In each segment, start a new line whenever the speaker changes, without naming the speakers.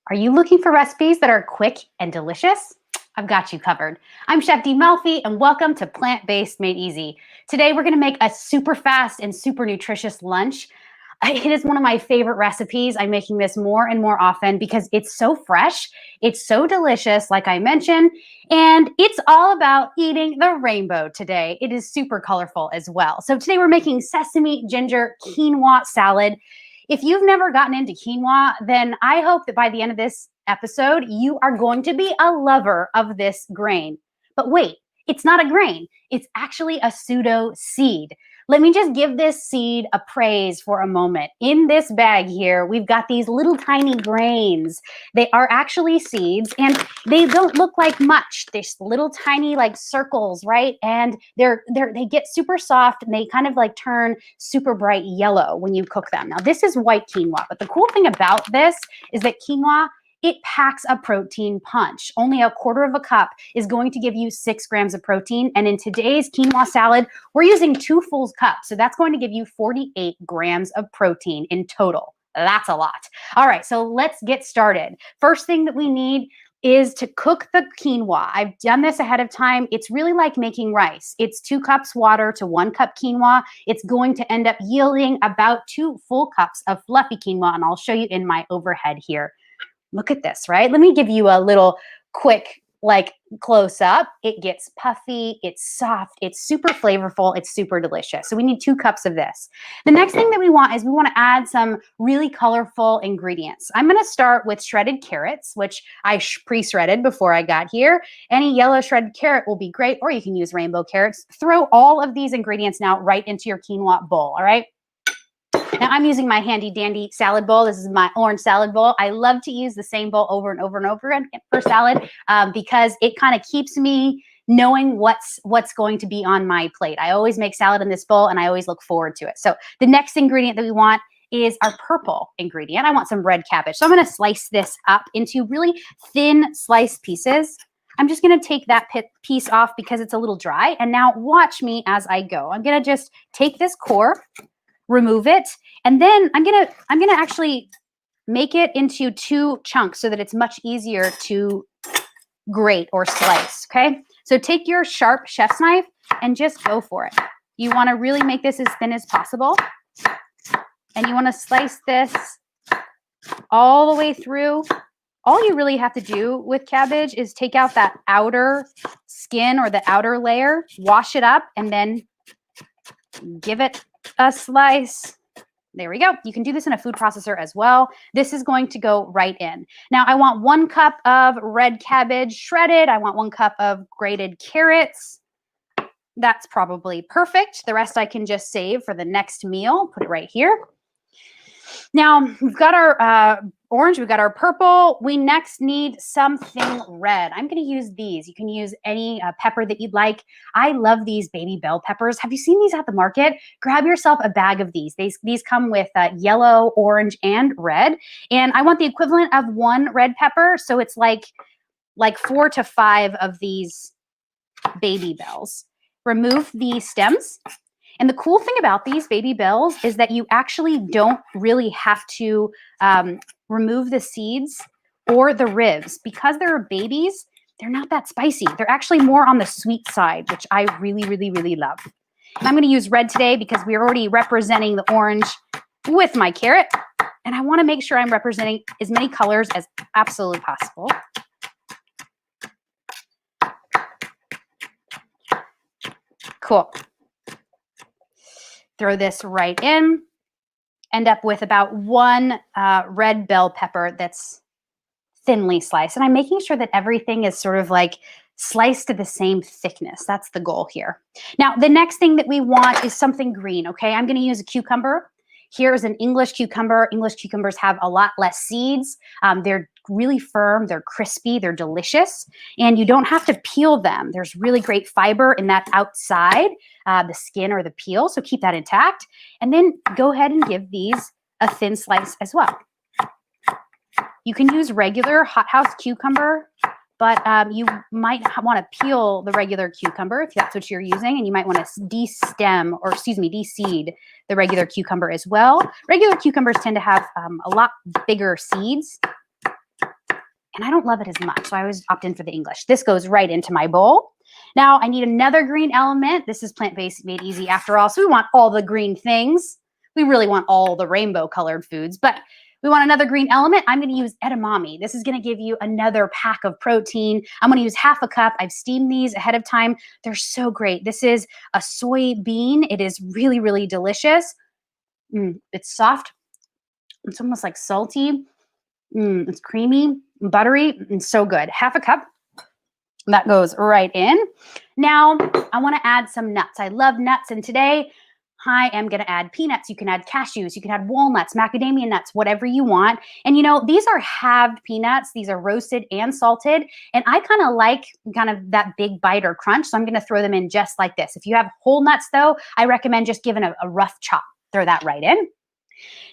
Are you looking for recipes that are quick and delicious? I've got you covered. I'm Chef D Malfi and welcome to Plant-Based Made Easy. Today we're gonna make a super fast and super nutritious lunch. It is one of my favorite recipes. I'm making this more and more often because it's so fresh, it's so delicious, like I mentioned, and it's all about eating the rainbow today. It is super colorful as well. So today we're making sesame ginger quinoa salad. If you've never gotten into quinoa, then I hope that by the end of this episode, you are going to be a lover of this grain. But wait, it's not a grain. It's actually a pseudo seed. Let me just give this seed a praise for a moment. In this bag here, we've got these little tiny grains. They are actually seeds and they don't look like much. They're little tiny like circles, right? And they get super soft and they kind of like turn super bright yellow when you cook them. Now this is white quinoa, but the cool thing about this is that quinoa, it packs a protein punch. Only a quarter of a cup is going to give you 6 grams of protein. And in today's quinoa salad, we're using 2 full cups. So that's going to give you 48 grams of protein in total. That's a lot. All right, so let's get started. First thing that we need is to cook the quinoa. I've done this ahead of time. It's really like making rice. It's 2 cups water to 1 cup quinoa. It's going to end up yielding about 2 full cups of fluffy quinoa. And I'll show you in my overhead here. Look at this, right? Let me give you a little quick like close up. It gets puffy, it's soft, it's super flavorful, it's super delicious. So we need 2 cups of this. The next thing that we want is we want to add some really colorful ingredients. I'm going to start with shredded carrots, which I pre-shredded before I got here. Any yellow shredded carrot will be great, or you can use rainbow carrots. Throw all of these ingredients now right into your quinoa bowl, all right? Now I'm using my handy dandy salad bowl. This is my orange salad bowl. I love to use the same bowl over and over and over again for salad because it kind of keeps me knowing what's going to be on my plate. I always make salad in this bowl and I always look forward to it. So the next ingredient that we want is our purple ingredient. I want some red cabbage. So I'm going to slice this up into really thin sliced pieces. I'm just going to take that piece off because it's a little dry. And now watch me as I go. I'm going to just take this core, remove it, and then I'm gonna actually make it into 2 chunks so that it's much easier to grate or slice, okay? So take your sharp chef's knife and just go for it. You wanna really make this as thin as possible, and you wanna slice this all the way through. All you really have to do with cabbage is take out that outer skin or the outer layer, wash it up, and then give it a slice. There we go. You can do this in a food processor as well. This is going to go right in. Now I want 1 cup of red cabbage shredded. I want 1 cup of grated carrots. That's probably perfect. The rest I can just save for the next meal. Put it right here. Now we've got our orange, we've got our purple. We next need something red. I'm going to use these. You can use any pepper that you'd like. I love these baby bell peppers. Have you seen these at the market? Grab yourself a bag of these. These come with yellow, orange, and red. And I want the equivalent of 1 red pepper. So it's like 4 to 5 of these baby bells. Remove the stems. And the cool thing about these baby bells is that you actually don't really have to remove the seeds or the ribs. Because they're babies, they're not that spicy. They're actually more on the sweet side, which I really, really, really love. And I'm going to use red today because we're already representing the orange with my carrot. And I want to make sure I'm representing as many colors as absolutely possible. Cool. Throw this right in. End up with about 1 red bell pepper that's thinly sliced. And I'm making sure that everything is sort of like sliced to the same thickness. That's the goal here. Now, the next thing that we want is something green, okay? I'm going to use a cucumber. Here's an English cucumber. English cucumbers have a lot less seeds. They're really firm, they're crispy, they're delicious, and you don't have to peel them. There's really great fiber in that outside, the skin or the peel, so keep that intact. And then go ahead and give these a thin slice as well. You can use regular hothouse cucumber, but you might want to peel the regular cucumber if that's what you're using, and you might want to de-seed the regular cucumber as well. Regular cucumbers tend to have a lot bigger seeds, and I don't love it as much, so I always opt in for the English. This goes right into my bowl. Now I need another green element. This is plant-based made easy after all, so we want all the green things. We really want all the rainbow colored foods, but we want another green element. I'm going to use edamame. This is going to give you another pack of protein. I'm going to use half a cup. I've steamed these ahead of time. They're so great. This is a soybean. It is really, really delicious. It's soft. It's almost like salty. It's creamy, buttery, and so good. Half a cup. That goes right in. Now, I want to add some nuts. I love nuts, and today I am going to add peanuts. You can add cashews. You can add walnuts, macadamia nuts, whatever you want. And you know, these are halved peanuts. These are roasted and salted. And I kind of like that big bite or crunch. So I'm going to throw them in just like this. If you have whole nuts though, I recommend just giving a rough chop. Throw that right in.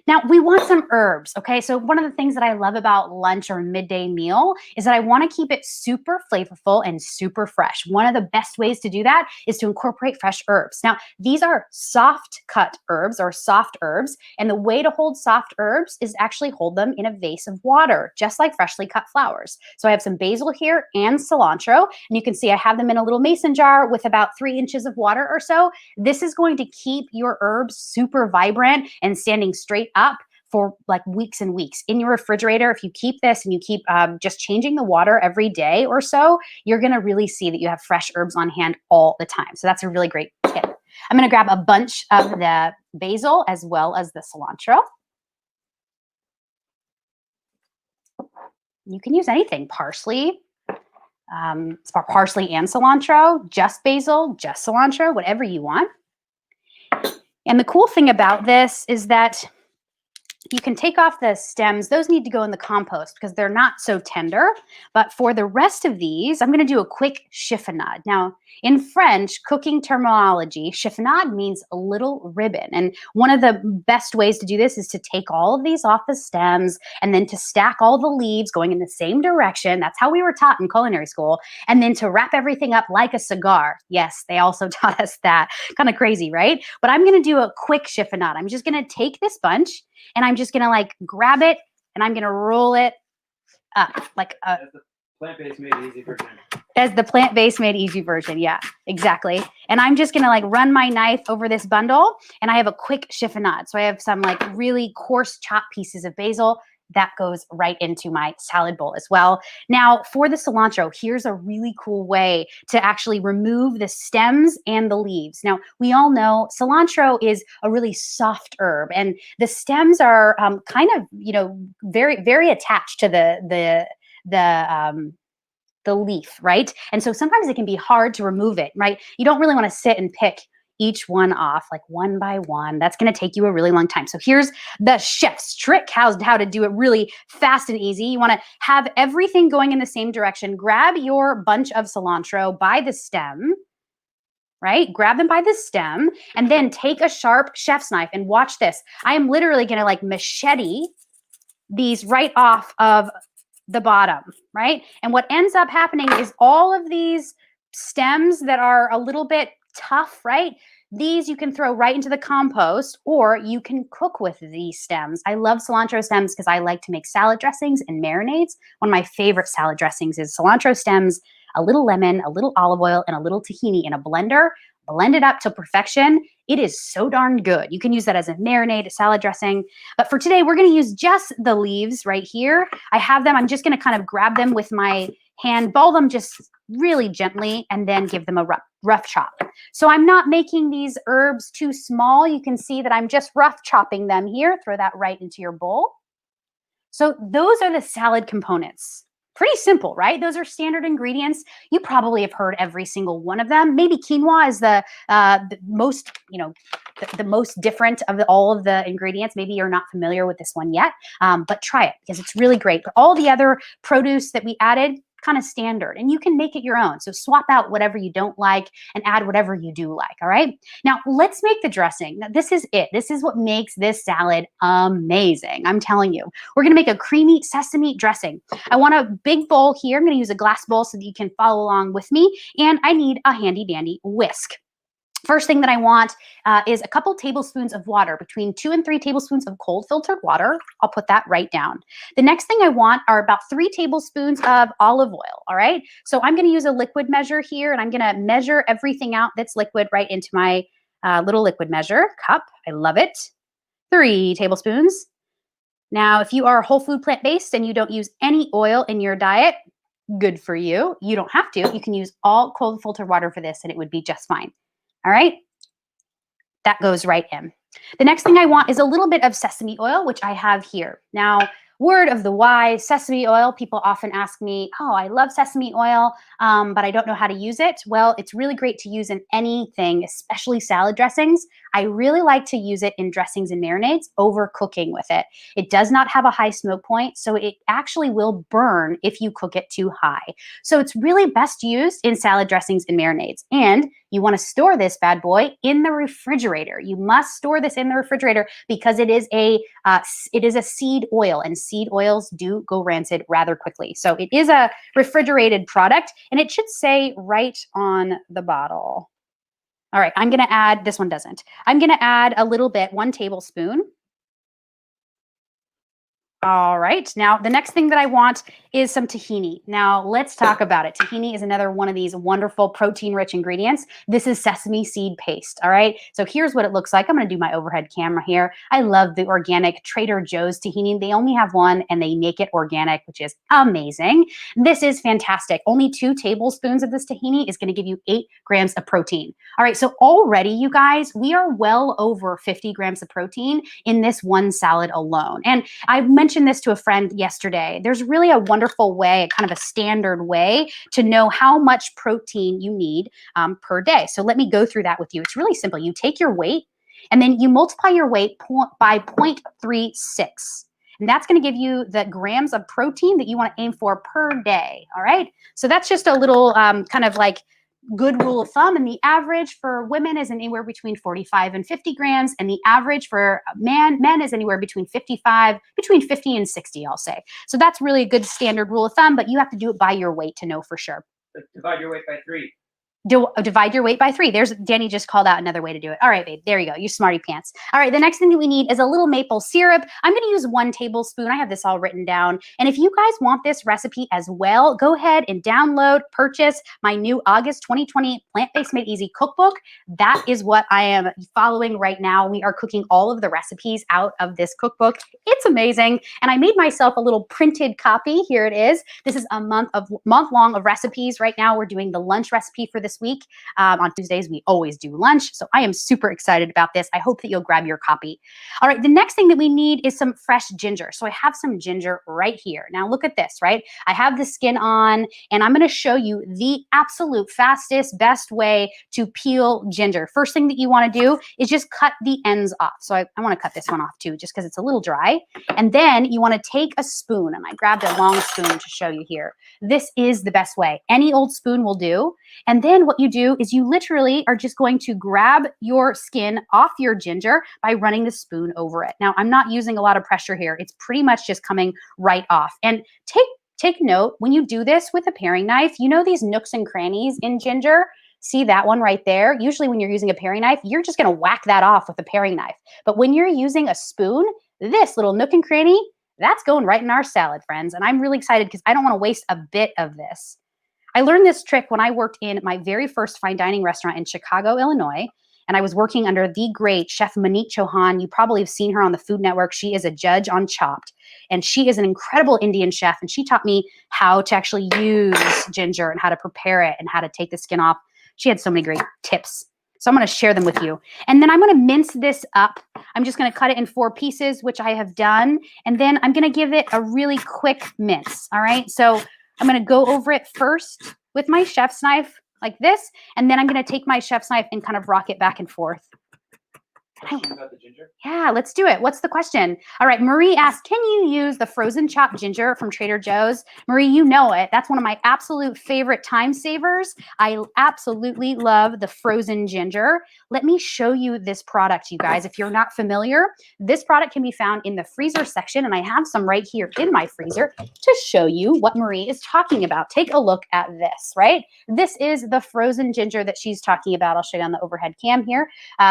Now, we want some herbs, okay? So one of the things that I love about lunch or midday meal is that I want to keep it super flavorful and super fresh. One of the best ways to do that is to incorporate fresh herbs. Now, these are soft cut herbs or soft herbs, and the way to hold soft herbs is actually hold them in a vase of water, just like freshly cut flowers. So I have some basil here and cilantro, and you can see I have them in a little mason jar with about 3 inches of water or so. This is going to keep your herbs super vibrant and standing straight up for like weeks and weeks in your refrigerator. If you keep this and you keep just changing the water every day or so, you're going to really see that you have fresh herbs on hand all the time. So that's a really great tip. I'm going to grab a bunch of the basil as well as the cilantro. You can use anything, parsley, parsley and cilantro, just basil, just cilantro, whatever you want. And the cool thing about this is that you can take off the stems. Those need to go in the compost because they're not so tender. But for the rest of these, I'm going to do a quick chiffonade. Now, in French cooking terminology, chiffonade means a little ribbon. And one of the best ways to do this is to take all of these off the stems and then to stack all the leaves going in the same direction. That's how we were taught in culinary school. And then to wrap everything up like a cigar. Yes, they also taught us that. Kind of crazy, right? But I'm going to do a quick chiffonade. I'm just going to take this bunch and I'm just going to like grab it and I'm going to roll it up like a
plant-based made easy version.
As the plant-based made easy version. Yeah, exactly. And I'm just going to like run my knife over this bundle and I have a quick chiffonade. So I have some like really coarse chopped pieces of basil that goes right into my salad bowl as well. Now for the cilantro, here's a really cool way to actually remove the stems and the leaves. Now we all know cilantro is a really soft herb and the stems are kind of, you know, very, very attached to the leaf, right? And so sometimes it can be hard to remove it, right? You don't really want to sit and pick each one off like one by one. That's going to take you a really long time. So here's the chef's trick, how to do it really fast and easy. You want to have everything going in the same direction. Grab your bunch of cilantro by the stem, right? Grab them by the stem and then take a sharp chef's knife and watch this. I am literally going to like machete these right off of the bottom, right? And what ends up happening is all of these stems that are a little bit tough, right? These you can throw right into the compost or you can cook with these stems. I love cilantro stems because I like to make salad dressings and marinades. One of my favorite salad dressings is cilantro stems, a little lemon, a little olive oil, and a little tahini in a blender. Blend it up to perfection. It is so darn good. You can use that as a marinade, a salad dressing. But for today, we're going to use just the leaves right here. I have them. I'm just going to kind of grab them with my hand, ball them just really gently, and then give them a rough chop. So I'm not making these herbs too small. You can see that I'm just rough chopping them here. Throw that right into your bowl. So those are the salad components. Pretty simple, right? Those are standard ingredients. You probably have heard every single one of them. Maybe quinoa is the most, you know, the most different of all of the ingredients. Maybe you're not familiar with this one yet, but try it because it's really great. But all the other produce that we added, kind of standard, and you can make it your own. So swap out whatever you don't like and add whatever you do like, all right? Now let's make the dressing. Now, this is it. This is what makes this salad amazing. I'm telling you. We're gonna make a creamy sesame dressing. I want a big bowl here. I'm gonna use a glass bowl so that you can follow along with me, and I need a handy dandy whisk. First thing that I want is a couple tablespoons of water, between 2 and 3 tablespoons of cold filtered water. I'll put that right down. The next thing I want are about 3 tablespoons of olive oil, all right? So I'm gonna use a liquid measure here, and I'm gonna measure everything out that's liquid right into my little liquid measure cup. I love it. 3 tablespoons. Now, if you are whole food plant-based and you don't use any oil in your diet, good for you. You don't have to. You can use all cold filtered water for this and it would be just fine. All right, that goes right in. The next thing I want is a little bit of sesame oil, which I have here. Now, word of the wise, sesame oil, people often ask me, oh, I love sesame oil, but I don't know how to use it. Well, it's really great to use in anything, especially salad dressings. I really like to use it in dressings and marinades over cooking with it. It does not have a high smoke point, so it actually will burn if you cook it too high. So it's really best used in salad dressings and marinades. And you want to store this bad boy in the refrigerator. You must store this in the refrigerator because it is a seed oil, and seed oils do go rancid rather quickly. So it is a refrigerated product, and it should say right on the bottle. All right, I'm gonna add, this one doesn't. I'm gonna add a little bit, 1 tablespoon. All right, now the next thing that I want is some tahini. Now let's talk about it. Tahini is another one of these wonderful protein-rich ingredients. This is sesame seed paste, all right? So here's what it looks like. I'm gonna do my overhead camera here. I love the organic Trader Joe's tahini. They only have one and they make it organic, which is amazing. This is fantastic. Only 2 tablespoons of this tahini is gonna give you 8 grams of protein. All right, so already, you guys, we are well over 50 grams of protein in this one salad alone. And I mentioned this to a friend yesterday. There's really a wonderful way, kind of a standard way to know how much protein you need per day. So let me go through that with you. It's really simple. You take your weight and then you multiply your weight by 0.36. And that's going to give you the grams of protein that you want to aim for per day. All right. So that's just a little kind of like good rule of thumb. And the average for women is anywhere between 45 and 50 grams. And the average for men is anywhere between 50 and 60, I'll say. So that's really a good standard rule of thumb, but you have to do it by your weight to know for sure.
Divide your weight by 3.
Divide your weight by 3. There's Danny just called out another way to do it. All right, babe, there you go. You smarty pants. All right, the next thing that we need is a little maple syrup. I'm going to use 1 tablespoon. I have this all written down. And if you guys want this recipe as well, go ahead and download, purchase my new August 2020 Plant-Based Made Easy cookbook. That is what I am following right now. We are cooking all of the recipes out of this cookbook. It's amazing. And I made myself a little printed copy. Here it is. This is a month long of recipes. Right now, we're doing the lunch recipe for this week. On Tuesdays, we always do lunch. So I am super excited about this. I hope that you'll grab your copy. All right, the next thing that we need is some fresh ginger. So I have some ginger right here. Now look at this, right? I have the skin on, and I'm going to show you the absolute fastest, best way to peel ginger. First thing that you want to do is just cut the ends off. So I want to cut this one off too, just because it's a little dry. And then you want to take a spoon, and I grabbed a long spoon to show you here. This is the best way. Any old spoon will do. And then what you do is you literally are just going to grab your skin off your ginger by running the spoon over it. Now, I'm not using a lot of pressure here. It's pretty much just coming right off. And take note, when you do this with a paring knife, you know these nooks and crannies in ginger? See that one right there? Usually when you're using a paring knife, you're just going to whack that off with a paring knife. But when you're using a spoon, this little nook and cranny, that's going right in our salad, friends. And I'm really excited because I don't want to waste a bit of this. I learned this trick when I worked in my very first fine dining restaurant in Chicago, Illinois, and I was working under the great Chef Manit Chauhan. You probably have seen her on the Food Network. She is a judge on Chopped, and she is an incredible Indian chef, and she taught me how to actually use ginger and how to prepare it and how to take the skin off. She had so many great tips. So I'm going to share them with you. And then I'm going to mince this up. I'm just going to cut it in 4 pieces, which I have done. And then I'm going to give it a really quick mince. All right. So I'm going to go over it first with my chef's knife like this. And then I'm going to take my chef's knife and kind of rock it back and forth.
Question about the ginger?
Yeah, let's do it. What's the question? All right, Marie asked, can you use the frozen chopped ginger from Trader Joe's? Marie, you know it. That's one of my absolute favorite time savers. I absolutely love the frozen ginger. Let me show you this product, you guys. If you're not familiar, this product can be found in the freezer section, and I have some right here in my freezer to show you what Marie is talking about. Take a look at this, right? This is the frozen ginger that she's talking about. I'll show you on the overhead cam here.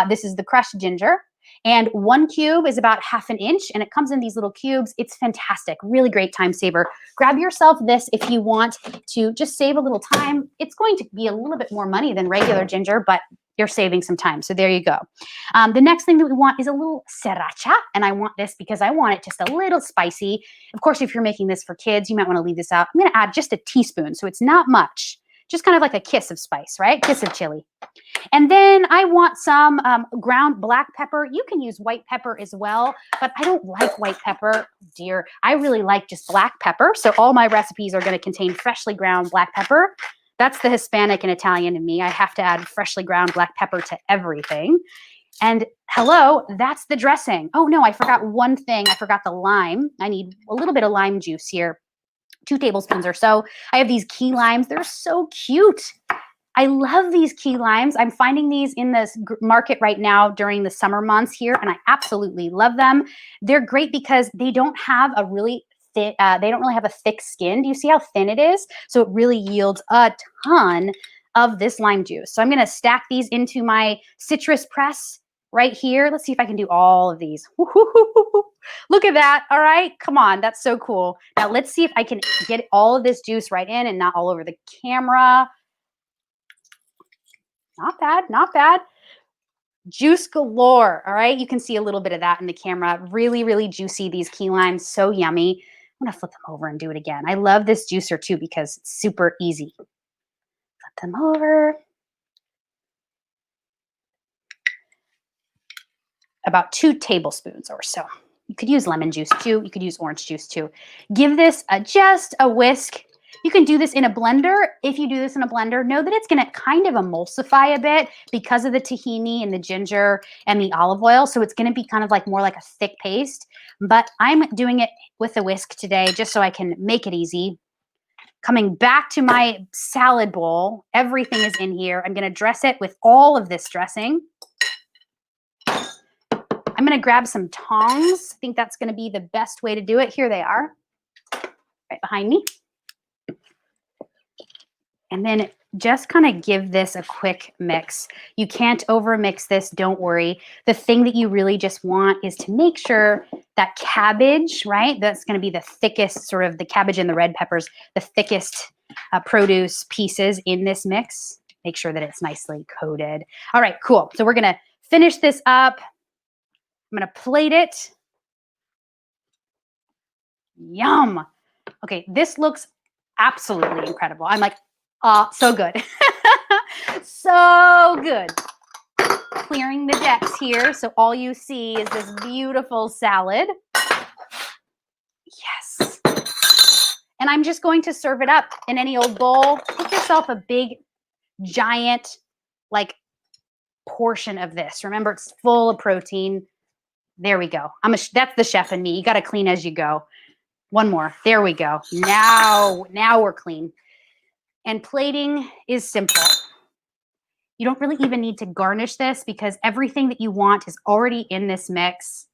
This is the crushed ginger. And 1 cube is about 1/2 inch, and it comes in these little cubes. It's fantastic. Really great time saver. Grab yourself this if you want to just save a little time. It's going to be a little bit more money than regular ginger, but you're saving some time. So there you go. The next thing that we want is a little sriracha, and I want this because I want it just a little spicy. Of course, if you're making this for kids, you might want to leave this out. I'm going to add just a teaspoon, so it's not much. Just kind of like a kiss of spice, right? Kiss of chili. And then I want some ground black pepper. You can use white pepper as well, but I don't like white pepper, dear. I really like just black pepper. So all my recipes are going to contain freshly ground black pepper. That's the Hispanic and Italian in me. I have to add freshly ground black pepper to everything. And hello, that's the dressing. Oh no, I forgot one thing. I forgot the lime. I need a little bit of lime juice here. 2 tablespoons or so. I have these key limes. They're so cute. I love these key limes. I'm finding these in the market right now during the summer months here, and I absolutely love them. They're great because they don't have a really thick, have a thick skin. Do you see how thin it is? So it really yields a ton of this lime juice. So I'm going to stack these into my citrus press right here. Let's see if I can do all of these. Look at that. All right. Come on. That's so cool. Now let's see if I can get all of this juice right in and not all over the camera. Not bad. Not bad. Juice galore. All right. You can see a little bit of that in the camera. Really, really juicy. These key limes. So yummy. I'm going to flip them over and do it again. I love this juicer too because it's super easy. Flip them over. About 2 tablespoons or so. You could use lemon juice too. You could use orange juice too. Give this just a whisk. You can do this in a blender. If you do this in a blender, know that it's going to kind of emulsify a bit because of the tahini and the ginger and the olive oil. So it's going to be kind of like more like a thick paste. But I'm doing it with a whisk today just so I can make it easy. Coming back to my salad bowl, everything is in here. I'm going to dress it with all of this dressing. I'm going to grab some tongs. I think that's going to be the best way to do it. Here they are, right behind me. And then just kind of give this a quick mix. You can't overmix this, don't worry. The thing that you really just want is to make sure that cabbage, right? That's going to be the thickest, sort of the cabbage and the red peppers, the thickest produce pieces in this mix. Make sure that it's nicely coated. All right, cool. So we're going to finish this up. I'm going to plate it. Yum. Okay, this looks absolutely incredible. I'm like, so good. So good. Clearing the decks here. So all you see is this beautiful salad. Yes. And I'm just going to serve it up in any old bowl. Get yourself a big, giant, like, portion of this. Remember, it's full of protein. There we go. That's the chef in me. You got to clean as you go. One more. There we go. Now we're clean. And plating is simple. You don't really even need to garnish this because everything that you want is already in this mix.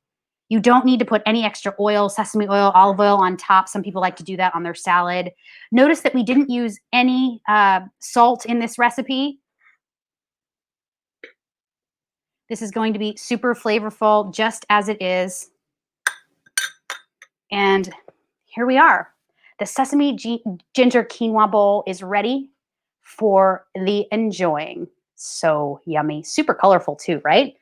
You don't need to put any extra oil, sesame oil, olive oil on top. Some people like to do that on their salad. Notice that we didn't use any salt in this recipe. This is going to be super flavorful just as it is. And here we are. The sesame ginger quinoa bowl is ready for the enjoying. So yummy. Super colorful too, right?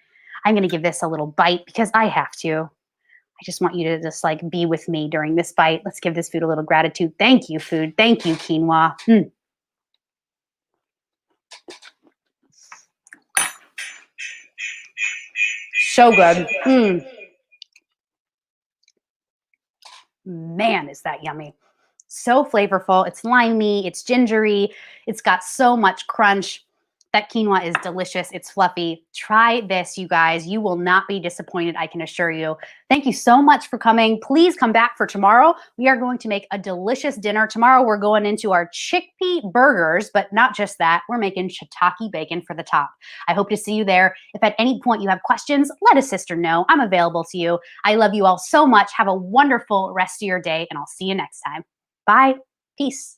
I'm going to give this a little bite because I have to. I just want you to just like be with me during this bite. Let's give this food a little gratitude. Thank you, food. Thank you, quinoa. So good. Man, is that yummy. So flavorful. It's limey. It's gingery. It's got so much crunch. That quinoa is delicious. It's fluffy. Try this, you guys. You will not be disappointed, I can assure you. Thank you so much for coming. Please come back for tomorrow. We are going to make a delicious dinner. Tomorrow we're going into our chickpea burgers, but not just that. We're making shiitake bacon for the top. I hope to see you there. If at any point you have questions, let a sister know. I'm available to you. I love you all so much. Have a wonderful rest of your day, and I'll see you next time. Bye. Peace.